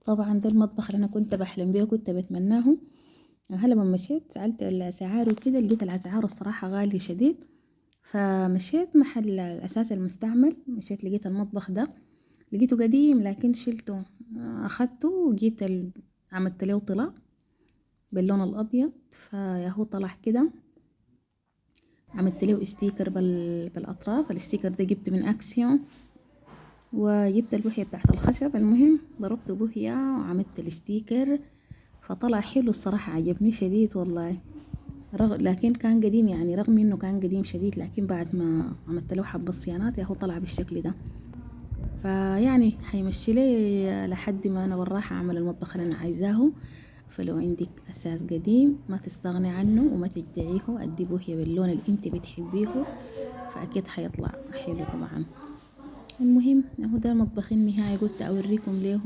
طبعا ده المطبخ اللي انا كنت بحلم بيه وكنت بتمناه. لما مشيت سألت الأسعار وكده لقيت الأسعار الصراحة غالية شديد. فمشيت محل الأساس المستعمل، مشيت لقيت المطبخ ده لقيته قديم لكن شلته. أخدته وجيت عملت له طلاء باللون الأبيض، فياهو طلع كده. عملت له استيكر بالأطراف، الاستيكر ده جبته من أكسيون، وجبت البوهية بتاعت الخشب. المهم ضربت بوهية وعملت الاستيكر فطلع حلو الصراحة، عجبني شديد والله. لكن كان قديم يعني، رغم انه كان قديم شديد لكن بعد ما عملت له حبة صيانات ياهو طلع بالشكل ده. فيعني حيمشي لي لحد ما انا بالراحة اعمل المطبخ اللي انا عايزاه. فلو عندك اساس قديم ما تستغني عنه وما تجدعيه، ادي بوهية باللون اللي انت بتحبيه فاكيد حيطلع حلو طبعا. المهم اهو ده المطبخ النهائي، قلت اوريكم ليه